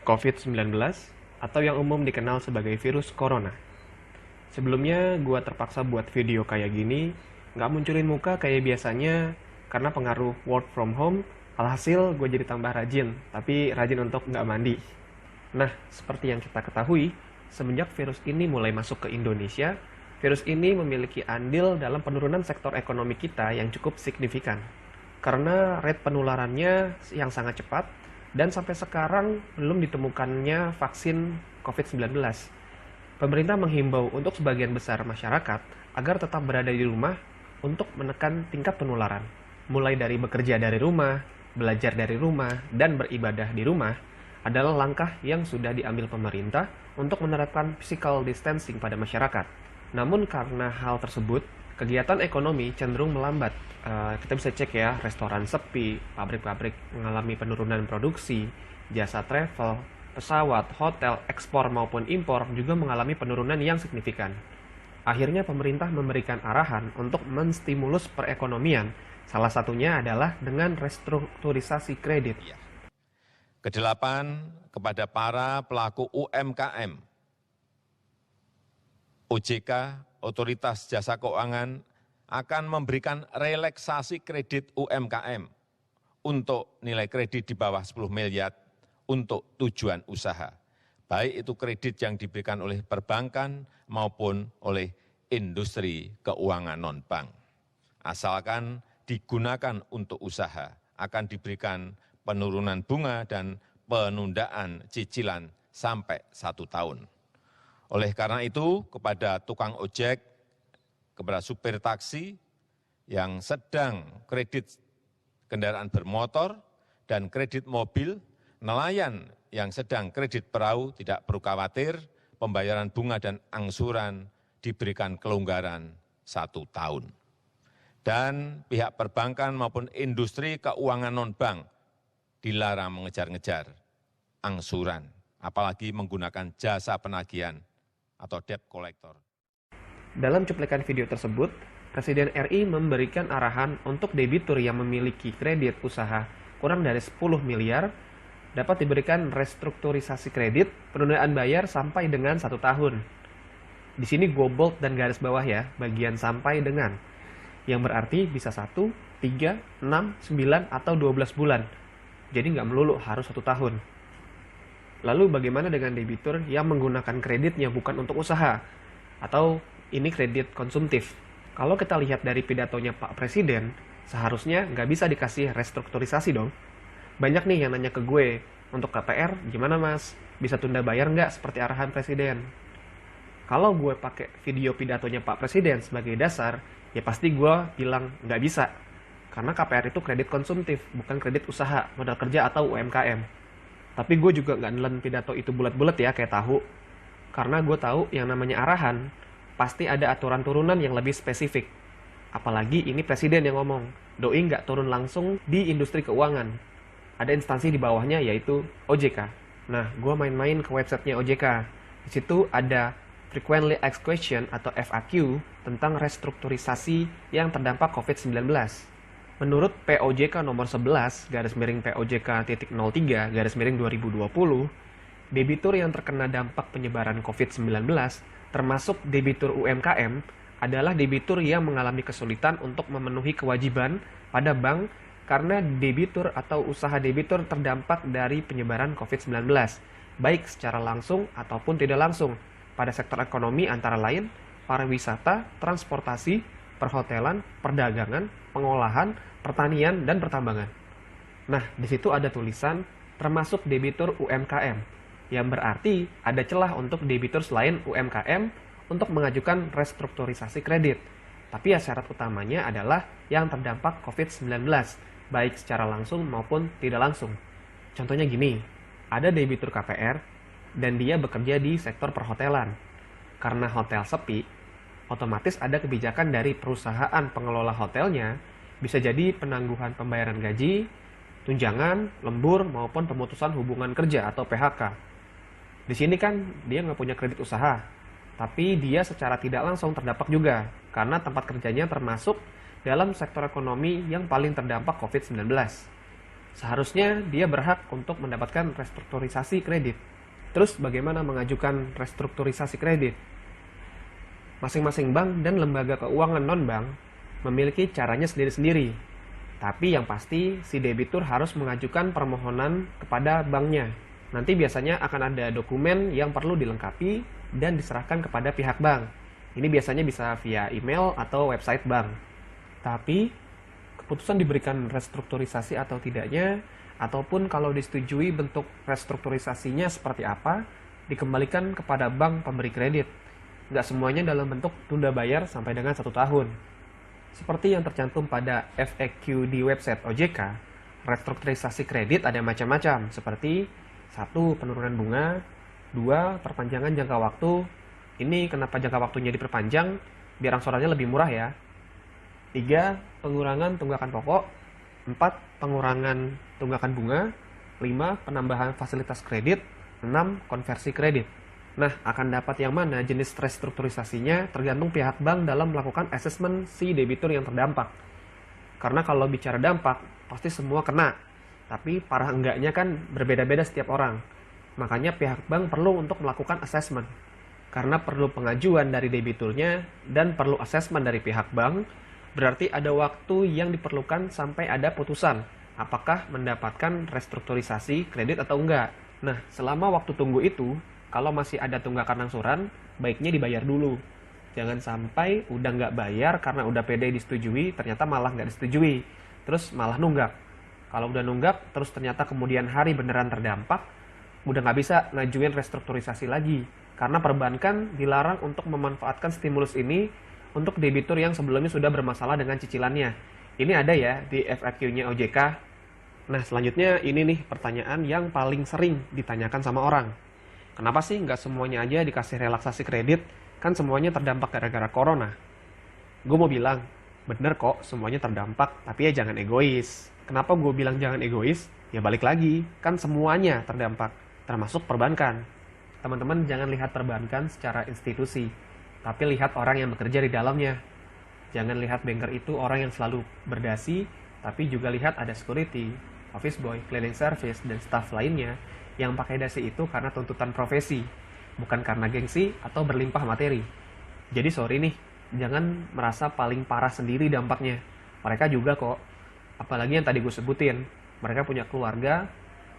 COVID-19 atau yang umum dikenal sebagai virus corona. Sebelumnya gue terpaksa buat video kayak gini, nggak munculin muka kayak biasanya karena pengaruh work from home, alhasil gue jadi tambah rajin, tapi rajin untuk nggak mandi. Nah, seperti yang kita ketahui, semenjak virus ini mulai masuk ke Indonesia, virus ini memiliki andil dalam penurunan sektor ekonomi kita yang cukup signifikan. Karena rate penularannya yang sangat cepat, dan sampai sekarang belum ditemukannya vaksin COVID-19. Pemerintah menghimbau untuk sebagian besar masyarakat agar tetap berada di rumah untuk menekan tingkat penularan. Mulai dari bekerja dari rumah, belajar dari rumah, dan beribadah di rumah adalah langkah yang sudah diambil pemerintah untuk menerapkan physical distancing pada masyarakat. Namun karena hal tersebut, kegiatan ekonomi cenderung melambat. Kita bisa cek ya, restoran sepi, pabrik-pabrik mengalami penurunan produksi, jasa travel, pesawat, hotel, ekspor maupun impor juga mengalami penurunan yang signifikan. Akhirnya pemerintah memberikan arahan untuk menstimulus perekonomian, salah satunya adalah dengan restrukturisasi kredit. Kedelapan, kepada para pelaku UMKM, OJK, Otoritas Jasa Keuangan, akan memberikan relaksasi kredit UMKM untuk nilai kredit di bawah 10 miliar untuk tujuan usaha. Baik itu kredit yang diberikan oleh perbankan maupun oleh industri keuangan non-bank. Asalkan digunakan untuk usaha, akan diberikan penurunan bunga dan penundaan cicilan sampai 1 tahun. Oleh karena itu, kepada tukang ojek, kepada supir taksi yang sedang kredit kendaraan bermotor dan kredit mobil, nelayan yang sedang kredit perahu tidak perlu khawatir, pembayaran bunga dan angsuran diberikan kelonggaran 1 tahun. Dan pihak perbankan maupun industri keuangan non-bank dilarang mengejar-ngejar angsuran, apalagi menggunakan jasa penagihan atau debt collector. Dalam cuplikan video tersebut, Presiden RI memberikan arahan untuk debitur yang memiliki kredit usaha kurang dari 10 miliar dapat diberikan restrukturisasi kredit penundaan bayar sampai dengan 1 tahun. Di sini gue bold dan garis bawah ya, bagian sampai dengan, yang berarti bisa 1, 3, 6, 9, atau 12 bulan. Jadi nggak melulu harus 1 tahun. Lalu bagaimana dengan debitur yang menggunakan kreditnya bukan untuk usaha, atau ini kredit konsumtif? Kalau kita lihat dari pidatonya Pak Presiden, seharusnya nggak bisa dikasih restrukturisasi dong. Banyak nih yang nanya ke gue, untuk KPR gimana mas? Bisa tunda bayar nggak seperti arahan Presiden? Kalau gue pakai video pidatonya Pak Presiden sebagai dasar, ya pasti gue bilang nggak bisa. Karena KPR itu kredit konsumtif, bukan kredit usaha, modal kerja atau UMKM. Tapi gue juga nggak nelen pidato itu bulat-bulat ya kayak tahu. Karena gue tahu yang namanya arahan, pasti ada aturan turunan yang lebih spesifik. Apalagi ini presiden yang ngomong, doi nggak turun langsung di industri keuangan. Ada instansi di bawahnya yaitu OJK. Nah, gue main-main ke websitenya OJK. Di situ ada Frequently Asked Question atau FAQ tentang restrukturisasi yang terdampak COVID-19. Menurut POJK nomor 11, /POJK.03/2020, debitur yang terkena dampak penyebaran COVID-19 termasuk debitur UMKM, adalah debitur yang mengalami kesulitan untuk memenuhi kewajiban pada bank karena debitur atau usaha debitur terdampak dari penyebaran COVID-19, baik secara langsung ataupun tidak langsung, pada sektor ekonomi antara lain pariwisata, transportasi, perhotelan, perdagangan, pengolahan, pertanian, dan pertambangan. Nah, di situ ada tulisan termasuk debitur UMKM, yang berarti ada celah untuk debitur selain UMKM untuk mengajukan restrukturisasi kredit. Tapi ya syarat utamanya adalah yang terdampak COVID-19, baik secara langsung maupun tidak langsung. Contohnya gini, ada debitur KPR dan dia bekerja di sektor perhotelan. Karena hotel sepi, otomatis ada kebijakan dari perusahaan pengelola hotelnya, bisa jadi penangguhan pembayaran gaji, tunjangan, lembur, maupun pemutusan hubungan kerja atau PHK. Di sini kan dia nggak punya kredit usaha, tapi dia secara tidak langsung terdampak juga, karena tempat kerjanya termasuk dalam sektor ekonomi yang paling terdampak COVID-19. Seharusnya dia berhak untuk mendapatkan restrukturisasi kredit. Terus bagaimana mengajukan restrukturisasi kredit? Masing-masing bank dan lembaga keuangan non-bank memiliki caranya sendiri-sendiri. Tapi yang pasti, si debitur harus mengajukan permohonan kepada banknya. Nanti biasanya akan ada dokumen yang perlu dilengkapi dan diserahkan kepada pihak bank. Ini biasanya bisa via email atau website bank. Tapi, keputusan diberikan restrukturisasi atau tidaknya, ataupun kalau disetujui bentuk restrukturisasinya seperti apa, dikembalikan kepada bank pemberi kredit. Nggak semuanya dalam bentuk tunda bayar sampai dengan 1 tahun. Seperti yang tercantum pada FAQ di website OJK, restrukturisasi kredit ada macam-macam, seperti 1. Penurunan bunga, 2. Perpanjangan jangka waktu. Ini kenapa jangka waktunya diperpanjang? Biar angsurannya lebih murah ya. 3. Pengurangan tunggakan pokok. 4. Pengurangan tunggakan bunga. 5. Penambahan fasilitas kredit. 6. Konversi kredit. Nah, akan dapat yang mana jenis restrukturisasinya tergantung pihak bank dalam melakukan asesmen si debitur yang terdampak. Karena kalau bicara dampak, pasti semua kena. Tapi parah enggaknya kan berbeda-beda setiap orang. Makanya pihak bank perlu untuk melakukan asesmen. Karena perlu pengajuan dari debiturnya dan perlu asesmen dari pihak bank, berarti ada waktu yang diperlukan sampai ada putusan apakah mendapatkan restrukturisasi kredit atau enggak. Nah, selama waktu tunggu itu, kalau masih ada tunggakan angsuran, baiknya dibayar dulu. Jangan sampai udah nggak bayar karena udah pede disetujui, ternyata malah nggak disetujui. Terus malah nunggak. Kalau udah nunggak, terus ternyata kemudian hari beneran terdampak, udah nggak bisa ngajuin restrukturisasi lagi. Karena perbankan dilarang untuk memanfaatkan stimulus ini untuk debitur yang sebelumnya sudah bermasalah dengan cicilannya. Ini ada ya di FAQ-nya OJK. Nah, selanjutnya ini nih pertanyaan yang paling sering ditanyakan sama orang. Kenapa sih nggak semuanya aja dikasih relaksasi kredit? Kan semuanya terdampak gara-gara corona. Gue mau bilang, bener kok semuanya terdampak, tapi ya jangan egois. Kenapa gue bilang jangan egois? Ya balik lagi, kan semuanya terdampak, termasuk perbankan. Teman-teman jangan lihat perbankan secara institusi, tapi lihat orang yang bekerja di dalamnya. Jangan lihat banker itu orang yang selalu berdasi, tapi juga lihat ada security, office boy, cleaning service, dan staff lainnya yang pakai dasi itu karena tuntutan profesi, bukan karena gengsi atau berlimpah materi. Jadi sorry nih, jangan merasa paling parah sendiri dampaknya. Mereka juga kok, apalagi yang tadi gue sebutin. Mereka punya keluarga,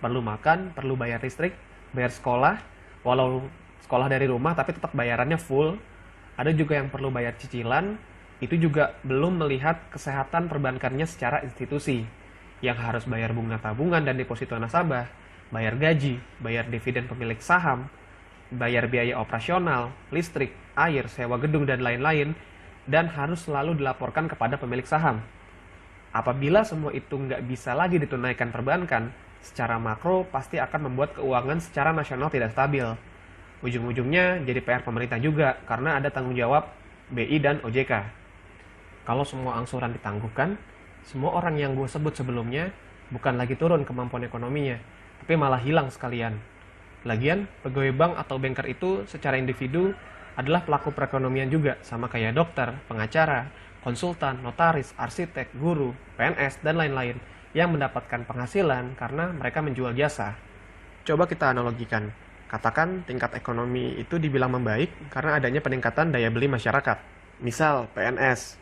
perlu makan, perlu bayar listrik, bayar sekolah, walau sekolah dari rumah tapi tetap bayarannya full. Ada juga yang perlu bayar cicilan, itu juga belum melihat kesehatan perbankannya secara institusi, yang harus bayar bunga tabungan dan deposito nasabah, bayar gaji, bayar dividen pemilik saham, bayar biaya operasional, listrik, air, sewa gedung, dan lain-lain, dan harus selalu dilaporkan kepada pemilik saham. Apabila semua itu nggak bisa lagi ditunaikan perbankan, secara makro pasti akan membuat keuangan secara nasional tidak stabil. Ujung-ujungnya jadi PR pemerintah juga, karena ada tanggung jawab BI dan OJK. Kalau semua angsuran ditangguhkan, semua orang yang gue sebut sebelumnya bukan lagi turun kemampuan ekonominya, tapi malah hilang sekalian. Lagian, pegawai bank atau banker itu secara individu adalah pelaku perekonomian juga, sama kayak dokter, pengacara, konsultan, notaris, arsitek, guru, PNS, dan lain-lain yang mendapatkan penghasilan karena mereka menjual jasa. Coba kita analogikan. Katakan tingkat ekonomi itu dibilang membaik karena adanya peningkatan daya beli masyarakat. Misal, PNS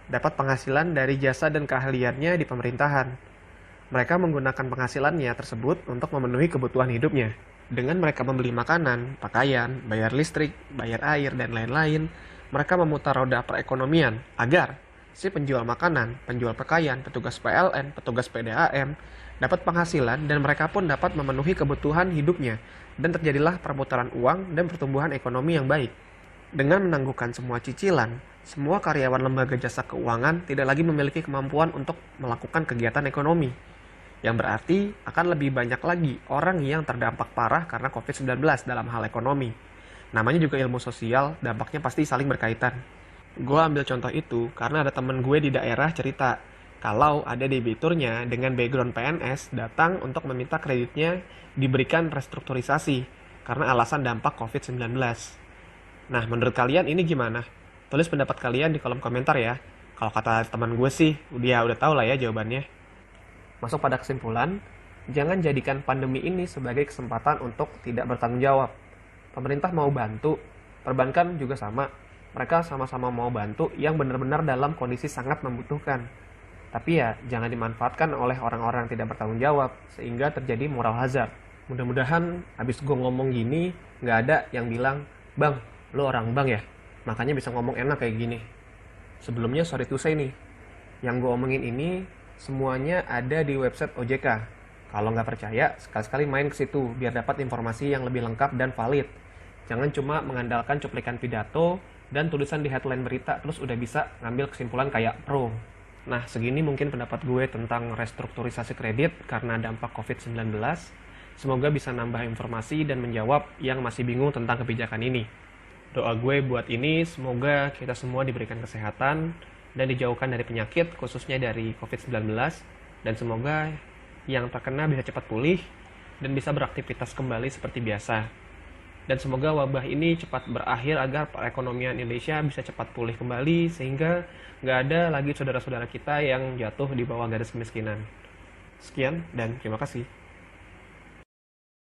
dapat penghasilan dari jasa dan keahliannya di pemerintahan. Mereka menggunakan penghasilannya tersebut untuk memenuhi kebutuhan hidupnya. Dengan mereka membeli makanan, pakaian, bayar listrik, bayar air, dan lain-lain, mereka memutar roda perekonomian agar si penjual makanan, penjual pakaian, petugas PLN, petugas PDAM dapat penghasilan dan mereka pun dapat memenuhi kebutuhan hidupnya dan terjadilah perputaran uang dan pertumbuhan ekonomi yang baik. Dengan menangguhkan semua cicilan, semua karyawan lembaga jasa keuangan tidak lagi memiliki kemampuan untuk melakukan kegiatan ekonomi. Yang berarti akan lebih banyak lagi orang yang terdampak parah karena COVID-19 dalam hal ekonomi. Namanya juga ilmu sosial, dampaknya pasti saling berkaitan. Gue ambil contoh itu karena ada temen gue di daerah cerita kalau ada debiturnya dengan background PNS datang untuk meminta kreditnya diberikan restrukturisasi karena alasan dampak COVID-19. Nah, menurut kalian ini gimana? Tulis pendapat kalian di kolom komentar ya. Kalau kata teman gue sih, udah tahu lah ya jawabannya. Masuk pada kesimpulan, jangan jadikan pandemi ini sebagai kesempatan untuk tidak bertanggung jawab. Pemerintah mau bantu, perbankan juga sama. Mereka sama-sama mau bantu yang benar-benar dalam kondisi sangat membutuhkan. Tapi ya, jangan dimanfaatkan oleh orang-orang yang tidak bertanggung jawab, sehingga terjadi moral hazard. Mudah-mudahan abis gue ngomong gini, nggak ada yang bilang, "Bang, lo orang bank ya? Makanya bisa ngomong enak kayak gini." Sebelumnya, sorry to say nih, yang gue omongin ini semuanya ada di website OJK. Kalau nggak percaya, sekali-sekali main ke situ biar dapat informasi yang lebih lengkap dan valid. Jangan cuma mengandalkan cuplikan pidato dan tulisan di headline berita terus udah bisa ngambil kesimpulan kayak pro. Nah, segini mungkin pendapat gue tentang restrukturisasi kredit karena dampak COVID-19. Semoga bisa nambah informasi dan menjawab yang masih bingung tentang kebijakan ini. Doa gue buat ini, semoga kita semua diberikan kesehatan dan dijauhkan dari penyakit, khususnya dari COVID-19. Dan semoga yang terkena bisa cepat pulih dan bisa beraktivitas kembali seperti biasa. Dan semoga wabah ini cepat berakhir agar perekonomian Indonesia bisa cepat pulih kembali sehingga nggak ada lagi saudara-saudara kita yang jatuh di bawah garis kemiskinan. Sekian dan terima kasih.